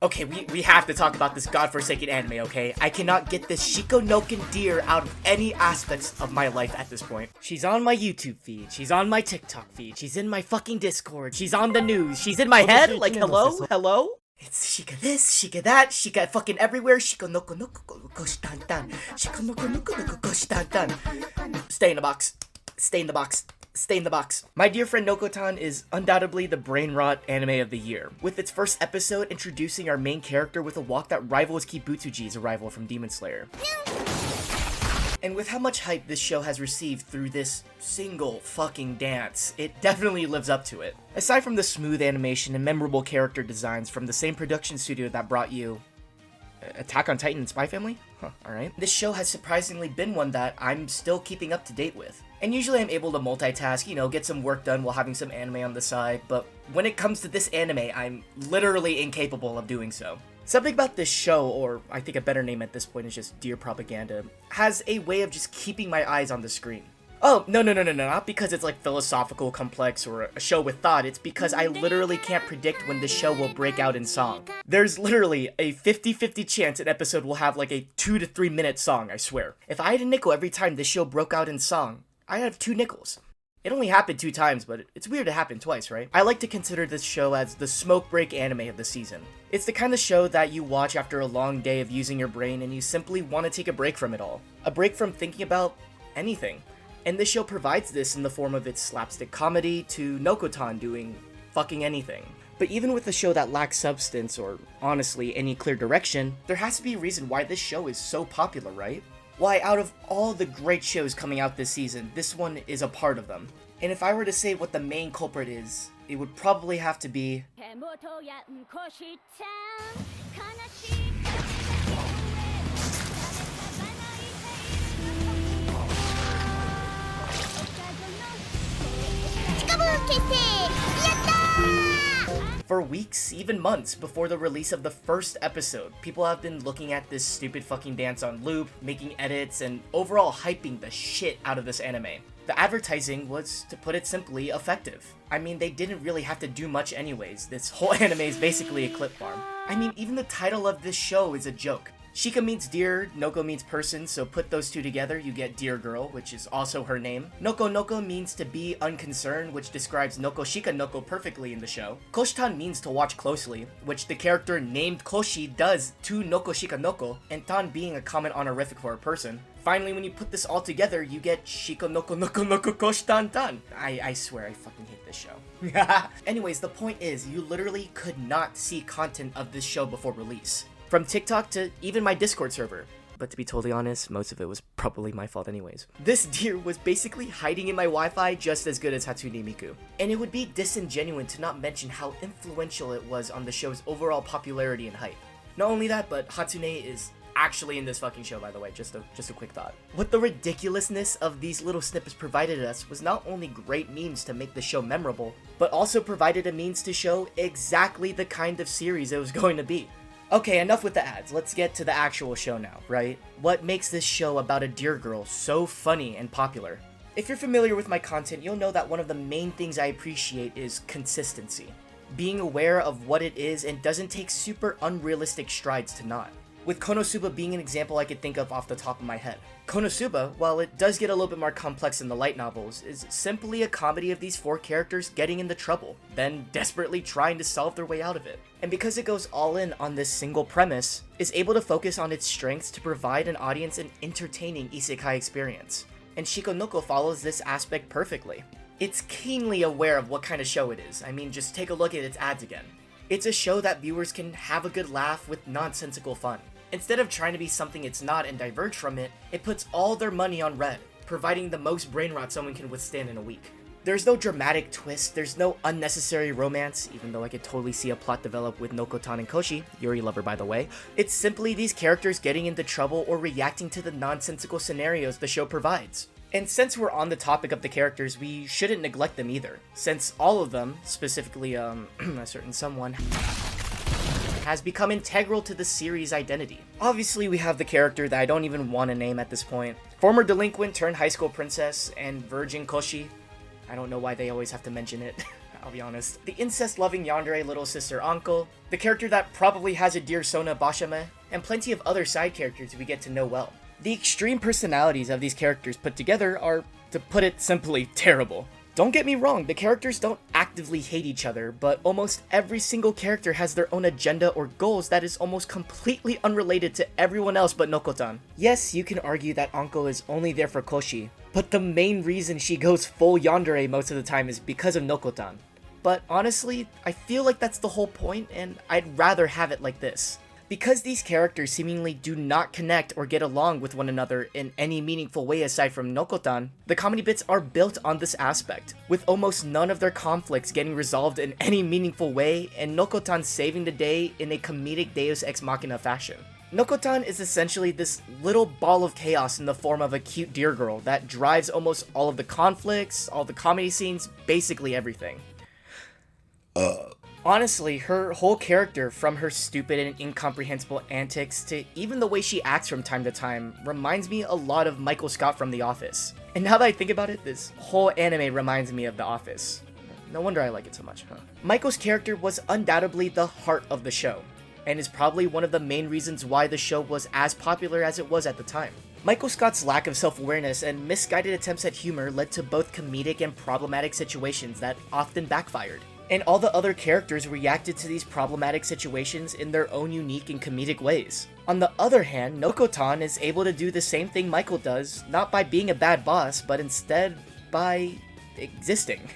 Okay, we have to talk about this godforsaken anime, okay? I cannot get this Shikonoken deer out of any aspects of my life at this point. She's on my YouTube feed, she's on my TikTok feed, she's in my fucking Discord, she's on the news, she's in my head, like hello? Hello? It's Shika this, Shika that, Shika fucking everywhere, Shiko noko noko koshitantan, Shiko noko noko noko koshitantan. Stay in the box, stay in the box. Stay in the box. My dear friend Nokotan is undoubtedly the brain rot anime of the year, with its first episode introducing our main character with a walk that rivals Kibutsuji's arrival from Demon Slayer. And with how much hype this show has received through this single fucking dance, it definitely lives up to it. Aside from the smooth animation and memorable character designs from the same production studio that brought you Attack on Titan and Spy Family? Huh, alright. This show has surprisingly been one that I'm still keeping up to date with. And usually I'm able to multitask, you know, get some work done while having some anime on the side, but when it comes to this anime, I'm literally incapable of doing so. Something about this show, or I think a better name at this point is just Dear Propaganda, has a way of just keeping my eyes on the screen. Oh, no, not because it's like philosophical, complex, or a show with thought, it's because I literally can't predict when the show will break out in song. There's literally a 50-50 chance an episode will have like a 2 to 3 minute song, I swear. If I had a nickel every time this show broke out in song, I'd have 2 nickels. It only happened 2 times, but it's weird to happen twice, right? I like to consider this show as the smoke break anime of the season. It's the kind of show that you watch after a long day of using your brain and you simply want to take a break from it all. A break from thinking about anything. And this show provides this in the form of its slapstick comedy to Nokotan doing fucking anything. But even with a show that lacks substance or, honestly, any clear direction, there has to be a reason why this show is so popular, right? Why, out of all the great shows coming out this season, this one is a part of them. And if I were to say what the main culprit is, it would probably have to be... For weeks, even months, before the release of the first episode, people have been looking at this stupid fucking dance on loop, making edits, and overall hyping the shit out of this anime. The advertising was, to put it simply, effective. I mean, they didn't really have to do much anyways. This whole anime is basically a clip farm. I mean, even the title of this show is a joke. Shika means deer, Noko means person, so put those two together, you get Deer Girl, which is also her name. Noko means to be unconcerned, which describes Noko Shika Noko perfectly in the show. Koshitan means to watch closely, which the character named Koshi does to Noko Shika Noko, and Tan being a common honorific for a person. Finally, when you put this all together, you get Shiko Noko Noko Noko Koshitan Tan. I swear I fucking hate this show. Anyways, the point is, you literally could not see content of this show before release. From TikTok to even my Discord server. But to be totally honest, most of it was probably my fault anyways. This deer was basically hiding in my Wi-Fi just as good as Hatsune Miku. And it would be disingenuous to not mention how influential it was on the show's overall popularity and hype. Not only that, but Hatsune is actually in this fucking show, by the way, just a quick thought. What the ridiculousness of these little snippets provided us was not only great memes to make the show memorable, but also provided a means to show exactly the kind of series it was going to be. Okay, enough with the ads. Let's get to the actual show now, right? What makes this show about a deer girl so funny and popular? If you're familiar with my content, you'll know that one of the main things I appreciate is consistency. Being aware of what it is and doesn't take super unrealistic strides to not. With Konosuba being an example I could think of off the top of my head. Konosuba, while it does get a little bit more complex in the light novels, is simply a comedy of these 4 characters getting into trouble, then desperately trying to solve their way out of it. And because it goes all in on this single premise, is able to focus on its strengths to provide an audience an entertaining isekai experience. And Shikonoko follows this aspect perfectly. It's keenly aware of what kind of show it is. I mean, just take a look at its ads again. It's a show that viewers can have a good laugh with nonsensical fun. Instead of trying to be something it's not and diverge from it, it puts all their money on red, providing the most brain rot someone can withstand in a week. There's no dramatic twist, there's no unnecessary romance, even though I could totally see a plot develop with Nokotan and Koshi, Yuri lover by the way. It's simply these characters getting into trouble or reacting to the nonsensical scenarios the show provides. And since we're on the topic of the characters, we shouldn't neglect them either, since all of them, specifically a certain someone, has become integral to the series' identity. Obviously, we have the character that I don't even want to name at this point. Former delinquent turned high school princess and virgin Koshi. I don't know why they always have to mention it. I'll be honest. The incest-loving yandere little sister uncle, the character that probably has a dear Sona Bashame, and plenty of other side characters we get to know well. The extreme personalities of these characters put together are, to put it simply, terrible. Don't get me wrong, the characters don't actively hate each other, but almost every single character has their own agenda or goals that is almost completely unrelated to everyone else but Nokotan. Yes, you can argue that Anko is only there for Koshi, but the main reason she goes full yandere most of the time is because of Nokotan. But honestly, I feel like that's the whole point, and I'd rather have it like this. Because these characters seemingly do not connect or get along with one another in any meaningful way aside from Nokotan, the comedy bits are built on this aspect, with almost none of their conflicts getting resolved in any meaningful way, and Nokotan saving the day in a comedic deus ex machina fashion. Nokotan is essentially this little ball of chaos in the form of a cute deer girl that drives almost all of the conflicts, all the comedy scenes, basically everything. Honestly, her whole character, from her stupid and incomprehensible antics to even the way she acts from time to time, reminds me a lot of Michael Scott from The Office. And now that I think about it, this whole anime reminds me of The Office. No wonder I like it so much, huh? Michael's character was undoubtedly the heart of the show, and is probably one of the main reasons why the show was as popular as it was at the time. Michael Scott's lack of self-awareness and misguided attempts at humor led to both comedic and problematic situations that often backfired. And all the other characters reacted to these problematic situations in their own unique and comedic ways. On the other hand, Nokotan is able to do the same thing Michael does, not by being a bad boss, but instead by existing.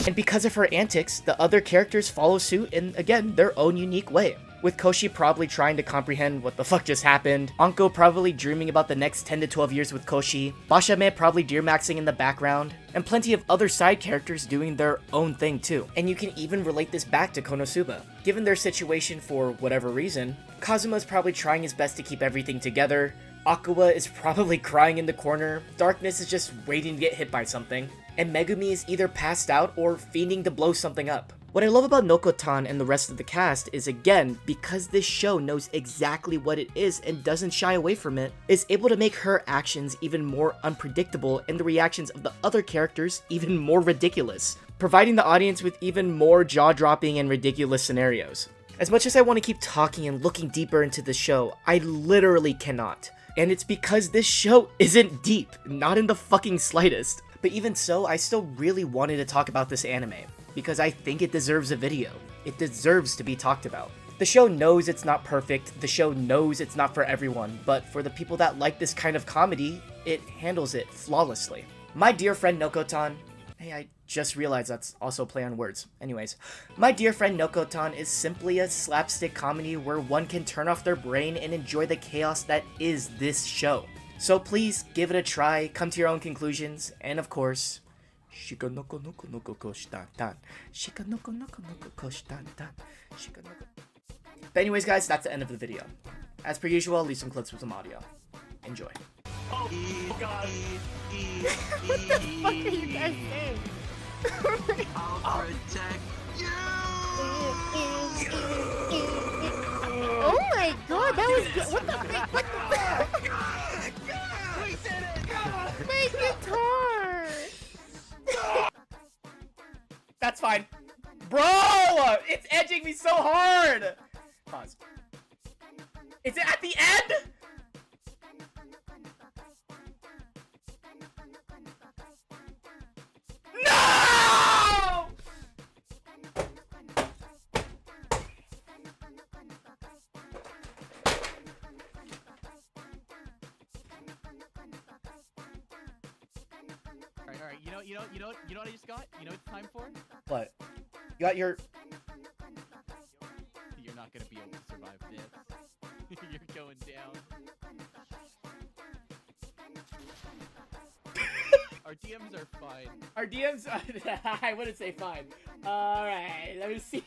And because of her antics, the other characters follow suit in, again, their own unique way. With Koshi probably trying to comprehend what the fuck just happened, Anko probably dreaming about the next 10 to 12 years with Koshi, Bashame probably deer-maxing in the background, and plenty of other side characters doing their own thing too. And you can even relate this back to Konosuba. Given their situation for whatever reason, Kazuma's probably trying his best to keep everything together, Aqua is probably crying in the corner, Darkness is just waiting to get hit by something, and Megumi is either passed out or fiending to blow something up. What I love about Nokotan and the rest of the cast is, again, because this show knows exactly what it is and doesn't shy away from it, is able to make her actions even more unpredictable and the reactions of the other characters even more ridiculous, providing the audience with even more jaw-dropping and ridiculous scenarios. As much as I want to keep talking and looking deeper into the show, I literally cannot. And it's because this show isn't deep, not in the fucking slightest. But even so, I still really wanted to talk about this anime, because I think it deserves a video. It deserves to be talked about. The show knows it's not perfect, the show knows it's not for everyone, but for the people that like this kind of comedy, it handles it flawlessly. My dear friend Nokotan, hey, I just realized that's also a play on words. Anyways, my dear friend Nokotan is simply a slapstick comedy where one can turn off their brain and enjoy the chaos that is this show. So please give it a try, come to your own conclusions, and of course, Shika noko noko noko koshita tan. Shika noko noko noko koshita tan. Shika noko. But anyways, guys, that's the end of the video. As per usual, I'll leave some clips with some audio. Enjoy. Oh God! What the fuck are you guys saying? I'll protect you. Oh my god, that was good. What the fuck? What the We did it! My guitar! That's fine. Bro! It's edging me so hard! Pause. Is it at the end? No! Alright, you know what I just got? You know what it's time for? What? You got your... You're not gonna be able to survive this. You're going down. Our DMs are fine. Our DMs... I wouldn't say fine. Alright, let me see.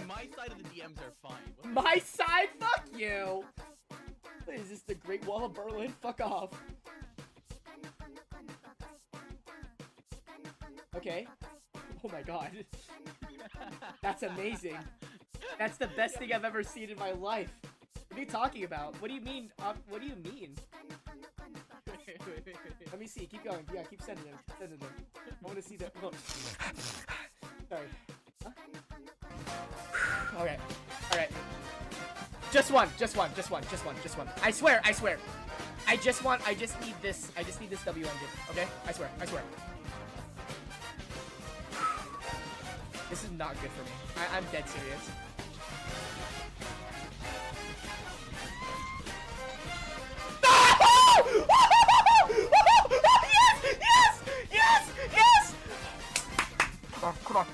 My side of the DMs are fine. What the My side? Fuck you! What is this, the Great Wall of Berlin? Fuck off. Okay. Oh my god. That's amazing. That's the best thing I've ever seen in my life. What are you talking about? What do you mean? What do you mean? Let me see. Keep going. Yeah, keep sending them. Keep sending them. I want to see that. Oh. Sorry. Huh? Okay. Alright. Just one. I swear. I just need this W engine. Okay? I swear. This is not good for me. I'm dead serious. Yes! Come on.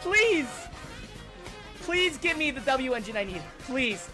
Please! Please give me the W engine I need. Please.